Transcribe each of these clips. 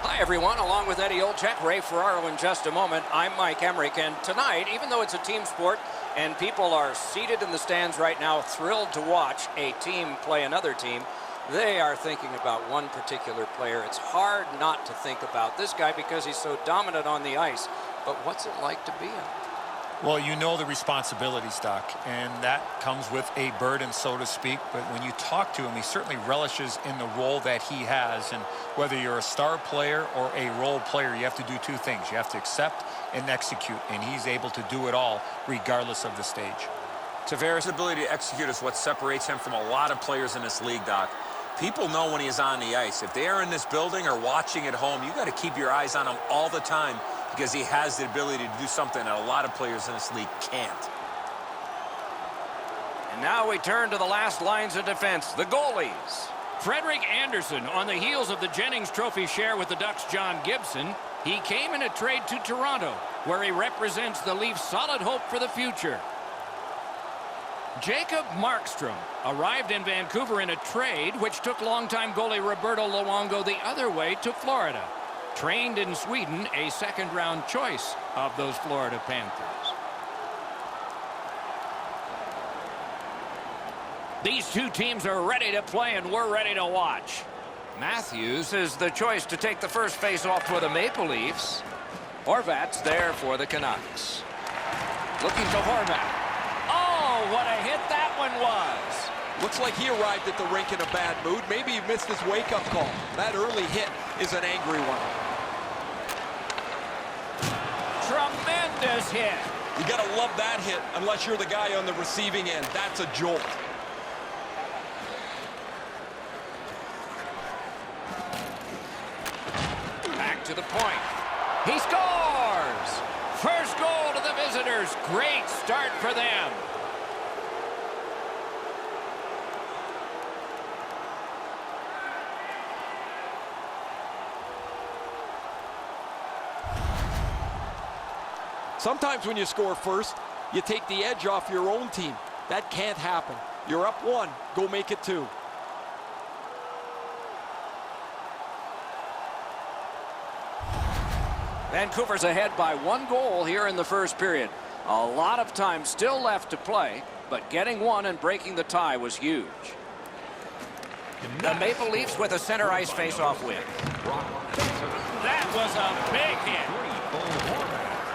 Hi, everyone. Along with Eddie Olczyk, Ray Ferraro in just a moment. I'm Mike Emmerich, and tonight, even though it's a team sport and people are seated in the stands right now thrilled to watch a team play another team, they are thinking about one particular player. It's hard not to think about this guy because he's so dominant on the ice. But what's it like to be him? Well, you know the responsibilities, Doc, and that comes with a burden, so to speak. But when you talk to him, he certainly relishes in the role that he has. And whether you're a star player or a role player, you have to do two things. You have to accept and execute, and he's able to do it all regardless of the stage. Tavares' ability to execute is what separates him from a lot of players in this league, Doc. People know when he's on the ice. If they are in this building or watching at home, you got to keep your eyes on him all the time, because he has the ability to do something that a lot of players in this league can't. And now we turn to the last lines of defense, the goalies. Frederik Andersen on the heels of the Jennings Trophy share with the Ducks' John Gibson. He came in a trade to Toronto, where he represents the Leafs' solid hope for the future. Jacob Markstrom arrived in Vancouver in a trade which took longtime goalie Roberto Luongo the other way to Florida. Trained in Sweden, a second-round choice of those Florida Panthers. These two teams are ready to play, and we're ready to watch. Matthews is the choice to take the first face-off for the Maple Leafs. Horvat's there for the Canucks. Looking to Horvat. Oh, what a hit that one was. Looks like he arrived at the rink in a bad mood. Maybe he missed his wake-up call. That early hit is an angry one. Tremendous hit. You got to love that hit unless you're the guy on the receiving end. That's a jolt. Back to the point. He scores! First goal to the visitors. Great start for them. Sometimes when you score first, you take the edge off your own team. That can't happen. You're up one. Go make it two. Vancouver's ahead by 1 goal here in the first period. A lot of time still left to play, but getting one and breaking the tie was huge. The Maple Leafs with a center ice face-off win. That was a big hit.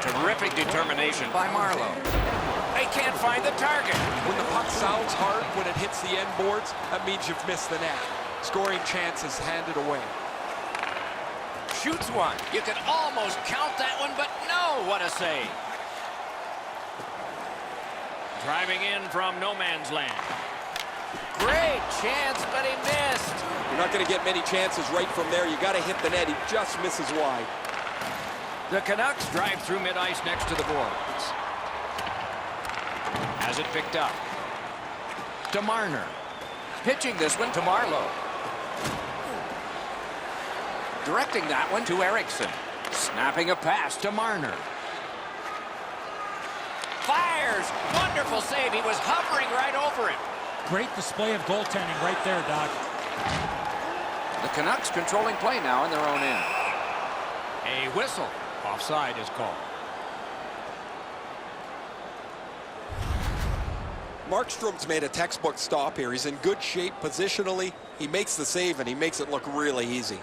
Terrific determination by Marleau. They can't find the target. When the puck sounds hard, when it hits the end boards, that means you've missed the net. Scoring chances handed away. Shoots one. You could almost count that one, but no, what a save. Driving in from no man's land. Great chance, but he missed. You're not going to get many chances right from there. You got to hit the net. He just misses wide. The Canucks drive through mid-ice next to the boards. Has it picked up. To Marner. Pitching this one to Marleau. Directing that one to Eriksson. Snapping a pass to Marner. Fires! Wonderful save. He was hovering right over it. Great display of goaltending right there, Doc. The Canucks controlling play now in their own end. A whistle. Offside is called. Markstrom's made a textbook stop here. He's in good shape positionally. He makes the save, and he makes it look really easy.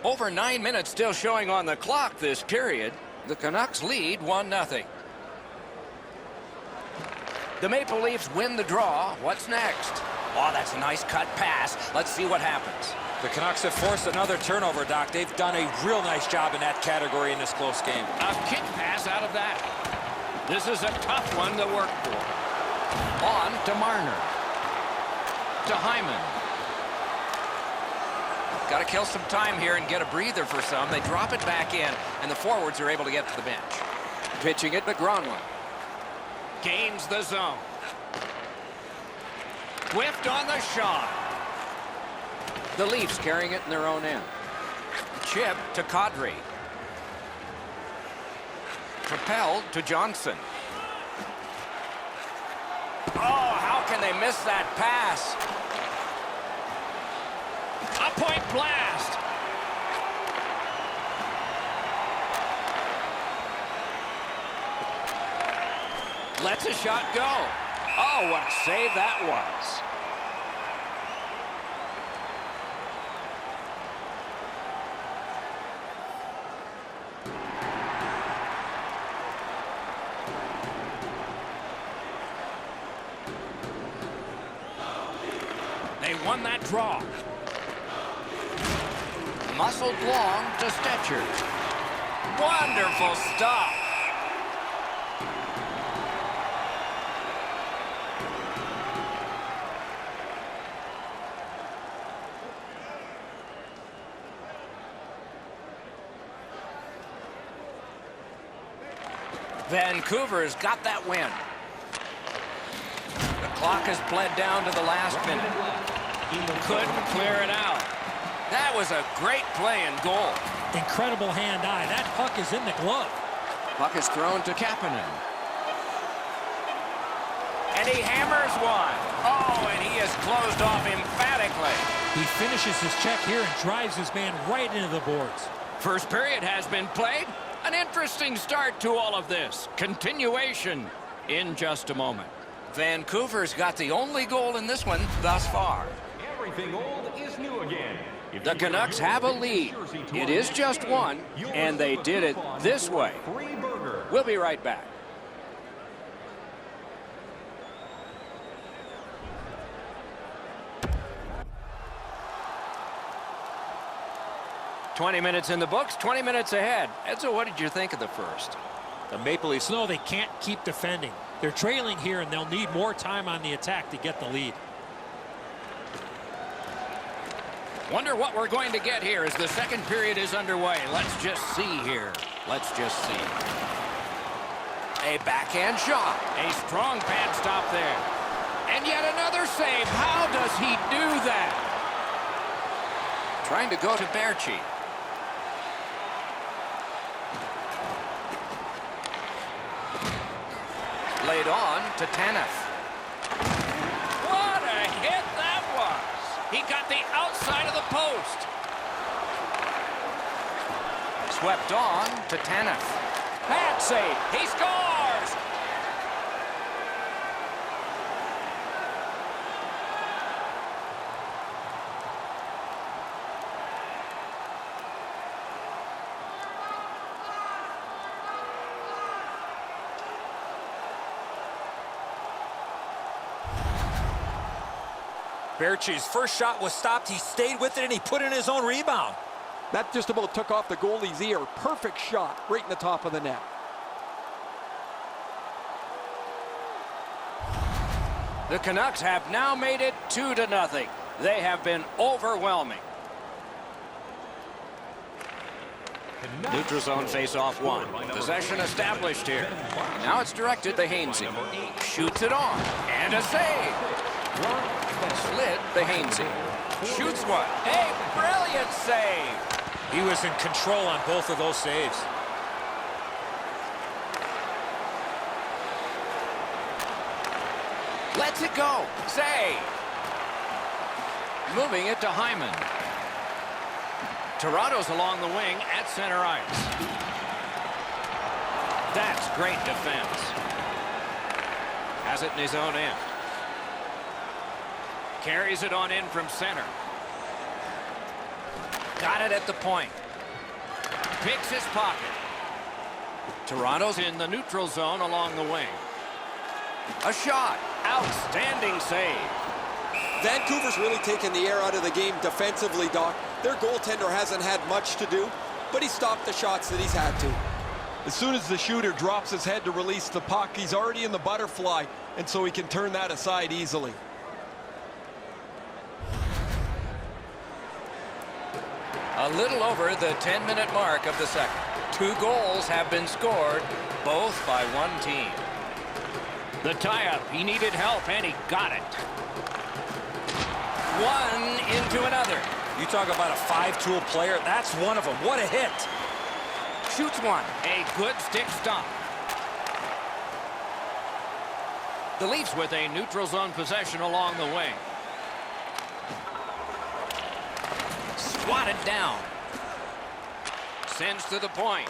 Over 9 minutes still showing on the clock this period. The Canucks lead 1-0. The Maple Leafs win the draw. What's next? Oh, that's a nice cut pass. Let's see what happens. The Canucks have forced another turnover, Doc. They've done a real nice job in that category in this close game. A kick pass out of that. This is a tough one to work for. On to Marner. To Hyman. Got to kill some time here and get a breather for some. They drop it back in, and the forwards are able to get to the bench. Pitching it to Gronlund. Gains the zone. Whiffed on the shot. The Leafs carrying it in their own end. Chip to Kadri. Propelled to Johnson. Oh, how can they miss that pass? Point blast. Lets a shot go. Oh, what a save that was. They won that draw. Muscled long to Stetcher. Wonderful stop. Vancouver's got that win. The clock has bled down to the last minute. Couldn't clear it out. That was a great play and goal. Incredible hand-eye. That puck is in the glove. Puck is thrown to Kapanen. And he hammers one. Oh, and he is closed off emphatically. He finishes his check here and drives his man right into the boards. First period has been played. An interesting start to all of this. Continuation in just a moment. Vancouver's got the only goal in this one thus far. Everything old is new again. The Canucks have a lead. It is just one, and they did it this way. We'll be right back. "20 minutes in the books, 20 minutes ahead." Edzo, what did you think of the first? The Maple Leafs. No, they can't keep defending. They're trailing here, and they'll need more time on the attack to get the lead. Wonder what we're going to get here as the second period is underway. Let's just see here. Let's just see. A backhand shot. A strong pad stop there. And yet another save. How does he do that? Trying to go to Berchi. Laid on to Tanev. What a hit that was. He got the outside of the post. Swept on to Tanev. Pad save. He scores. Berchi's first shot was stopped. He stayed with it, and he put in his own rebound. That just about took off the goalie's ear. Perfect shot right in the top of the net. The Canucks have now made it 2-0. They have been overwhelming. Neutral zone face-off one. Possession established here. Now it's directed to Hainsey. Shoots it on. And a save. Slid to Hainsey. Shoots one. A brilliant save. He was in control on both of those saves. Lets it go. Save. Moving it to Hyman. Toronto's along the wing at center ice. That's great defense. Has it in his own end. Carries it on in from center. Got it at the point. Picks his pocket. Toronto's in the neutral zone along the wing. A shot. Outstanding save. Vancouver's really taken the air out of the game defensively, Doc. Their goaltender hasn't had much to do, but he stopped the shots that he's had to. As soon as the shooter drops his head to release the puck, he's already in the butterfly, and so he can turn that aside easily. A little over the 10-minute mark of the second. 2 goals have been scored, both by one team. The tie-up. He needed help, and he got it. One into another. You talk about a 5-tool player, that's one of them. What a hit. Shoots one. A good stick stop. The Leafs with a neutral zone possession along the wing. swatted down. Sends to the point.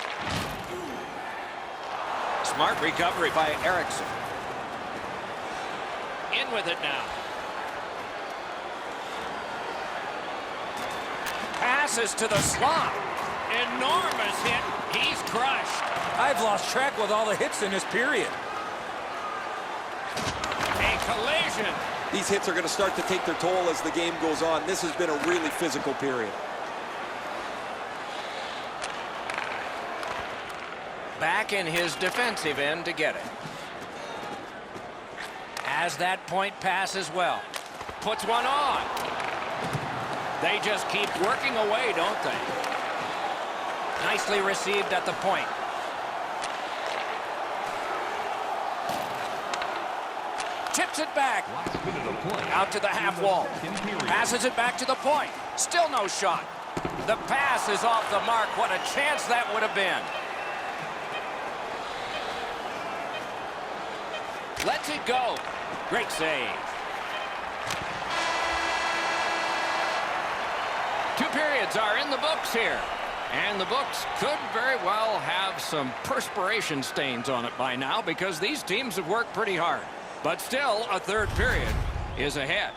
Smart recovery by Erickson. In with it now. Passes to the slot. Enormous hit. He's crushed. I've lost track with all the hits in this period. A collision. These hits are going to start to take their toll as the game goes on. This has been a really physical period. Back in his defensive end to get it. Has that point pass as well. Puts one on. They just keep working away, don't they? Nicely received at the point. Tips it back. Out to the half wall. Passes it back to the point. Still no shot. The pass is off the mark. What a chance that would have been. Lets it go. Great save. 2 periods are in the books here. And the books could very well have some perspiration stains on it by now because these teams have worked pretty hard. But still, a third period is ahead.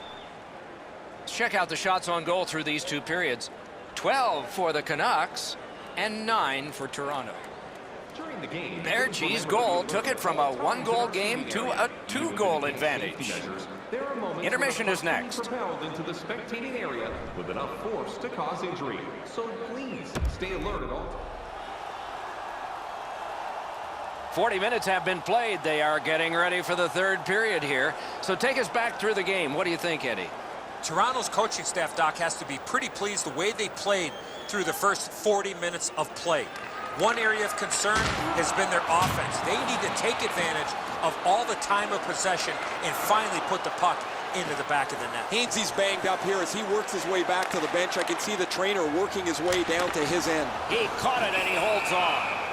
Let's check out the shots on goal through these 2 periods. 12 for the Canucks and 9 for Toronto. Bergey's goal took it from a 1-goal game to a 2-goal advantage. Intermission is next. Propelled into the spectating area with enough force to cause injury. So please stay alert at all times. 40 minutes have been played. They are getting ready for the third period here. So take us back through the game. What do you think, Eddie? Toronto's coaching staff, Doc, has to be pretty pleased the way they played through the first 40 minutes of play. One area of concern has been their offense. They need to take advantage of all the time of possession and finally put the puck into the back of the net. Hainsey's banged up here as he works his way back to the bench. I can see the trainer working his way down to his end. He caught it and he holds on.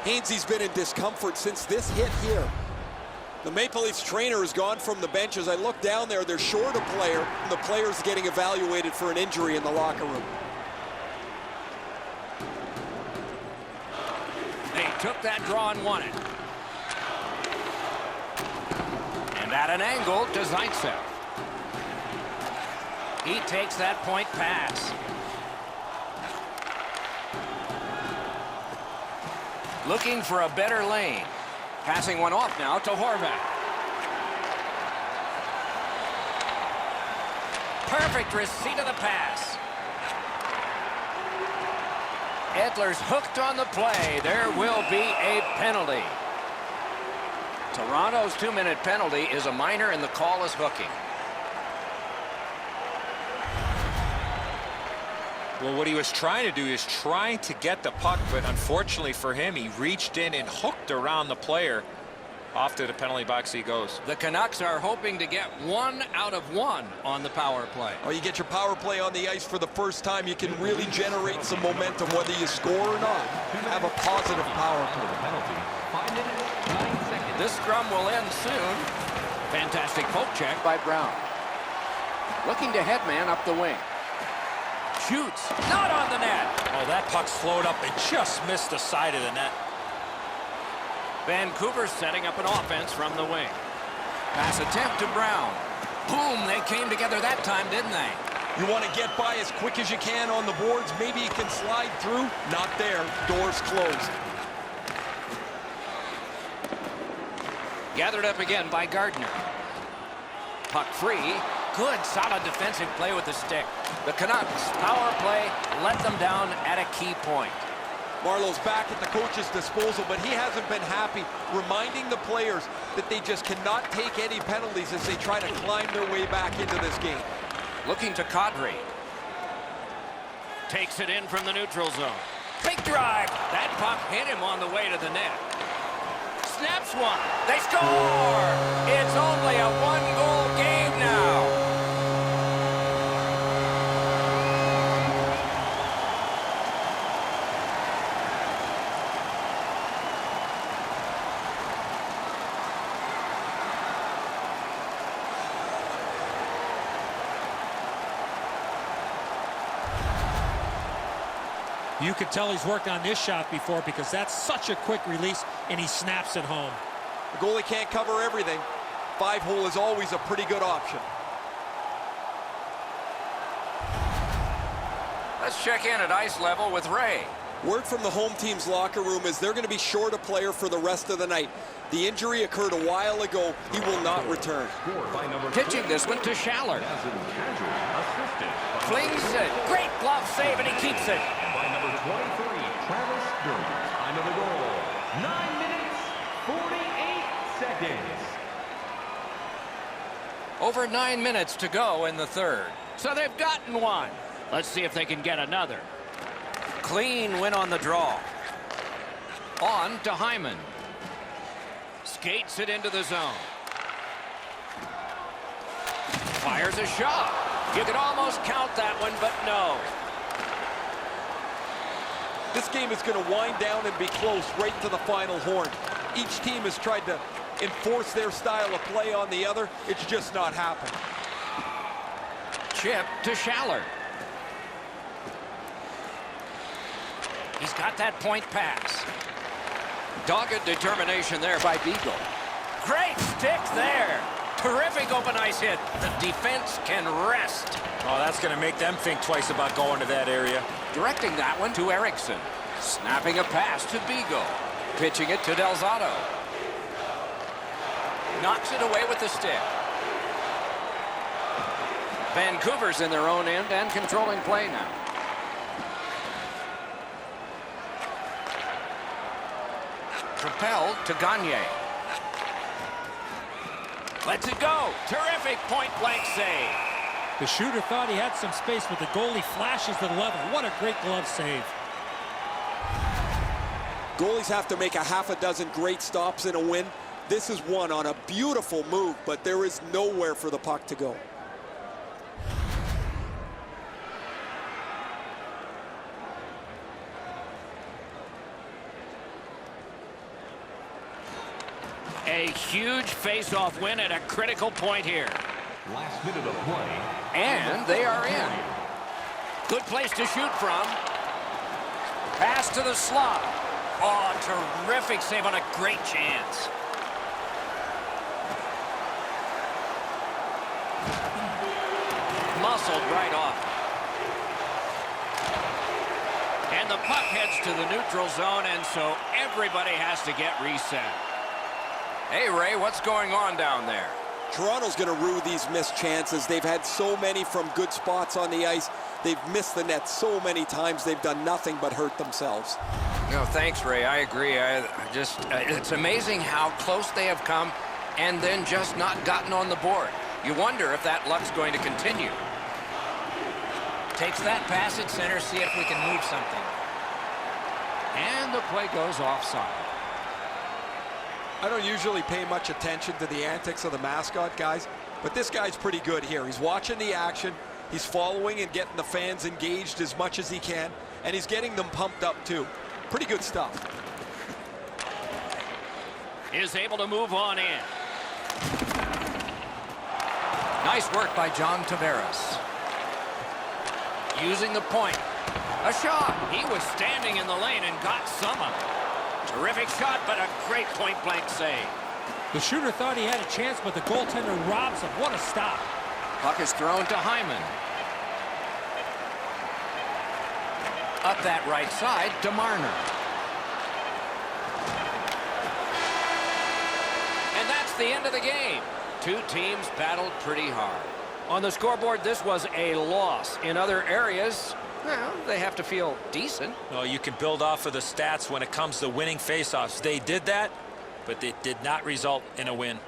Hainsey's been in discomfort since this hit here. The Maple Leafs trainer has gone from the bench. As I look down there, they're short a player. The player's getting evaluated for an injury in the locker room. They took that draw and won it. And at an angle to Zaitsev. He takes that point pass. Looking for a better lane. Passing one off now to Horvat. Perfect receipt of the pass. Edler's hooked on the play. There will be a penalty. Toronto's 2-minute penalty is a minor and the call is hooking. Well, what he was trying to do is trying to get the puck, but unfortunately for him, he reached in and hooked around the player. Off to the penalty box he goes. The Canucks are hoping to get 1 out of 1 on the power play. Oh, you get your power play on the ice for the first time, you can really generate some momentum, whether you score or not. Have a positive power play. 5 minutes, 9 seconds. This scrum will end soon. Fantastic poke check. By Brown. Looking to headman up the wing. Shoots. Not on the net. Oh, that puck slowed up and just missed the side of the net. Vancouver setting up an offense from the wing. Pass attempt to Brown. Boom, they came together that time, didn't they? You want to get by as quick as you can on the boards. Maybe you can slide through. Not there. Doors closed. Gathered up again by Gardner. Puck free. Good, solid defensive play with the stick. The Canucks power play let them down at a key point. Marlowe's back at the coach's disposal, but he hasn't been happy, reminding the players that they just cannot take any penalties as they try to climb their way back into this game. Looking to Kadri. Takes it in from the neutral zone. Big drive. That puck hit him on the way to the net. Snaps one. They score! It's only a 1-goal game now. You could tell he's worked on this shot before because that's such a quick release, and he snaps it home. The goalie can't cover everything. 5-hole is always a pretty good option. Let's check in at ice level with Ray. Word from the home team's locker room is they're going to be short a player for the rest of the night. The injury occurred a while ago. He will not return. Pitching this one to Schaller. Flings it. Great glove save, and he keeps it. By number 23, Travis Derby. Time of the goal, 9 minutes, 48 seconds. Over 9 minutes to go in the third. So they've gotten one. Let's see if they can get another. Clean win on the draw. On to Hyman. Skates it into the zone. Fires a shot. You could almost count that one, but no. This game is going to wind down and be close right to the final horn. Each team has tried to enforce their style of play on the other. It's just not happening. Chip to Schaller. He's got that point pass. Dogged determination there by Beagle. Great stick there. Terrific open ice hit. The defense can rest. Oh, that's going to make them think twice about going to that area. Directing that one to Erickson. Snapping a pass to Beagle. Pitching it to Delzato. Knocks it away with the stick. Vancouver's in their own end and controlling play now. Propelled to Gagne. Lets it go. Terrific point-blank save. The shooter thought he had some space, but the goalie flashes to the level. What a great glove save. Goalies have to make a half a dozen great stops in a win. This is one on a beautiful move, but there is nowhere for the puck to go. A huge face-off win at a critical point here. Last minute of play. And they are in. Good place to shoot from. Pass to the slot. Oh, terrific save on a great chance. Muscled right off. And the puck heads to the neutral zone, and so everybody has to get reset. Hey, Ray, what's going on down there? Toronto's going to rue these missed chances. They've had so many from good spots on the ice. They've missed the net so many times. They've done nothing but hurt themselves. No, thanks, Ray. I agree. It's amazing how close they have come and then just not gotten on the board. You wonder if that luck's going to continue. Takes that pass at center, see if we can move something. And the play goes offside. I don't usually pay much attention to the antics of the mascot guys, but this guy's pretty good here. He's watching the action, he's following and getting the fans engaged as much as he can, and he's getting them pumped up too. Pretty good stuff. Is able to move on in. Nice work by John Tavares. Using the point. A shot. He was standing in the lane and got some of it. Terrific shot, but a great point-blank save. The shooter thought he had a chance, but the goaltender robs him. What a stop. Puck is thrown to Hyman. Up that right side to Marner. And that's the end of the game. Two teams battled pretty hard. On the scoreboard, this was a loss. In other areas, well, they have to feel decent. Well, you can build off of the stats when it comes to winning faceoffs. They did that, but it did not result in a win.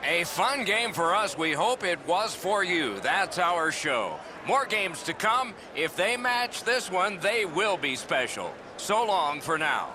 A fun game for us. We hope it was for you. That's our show. More games to come. If they match this one, they will be special. So long for now.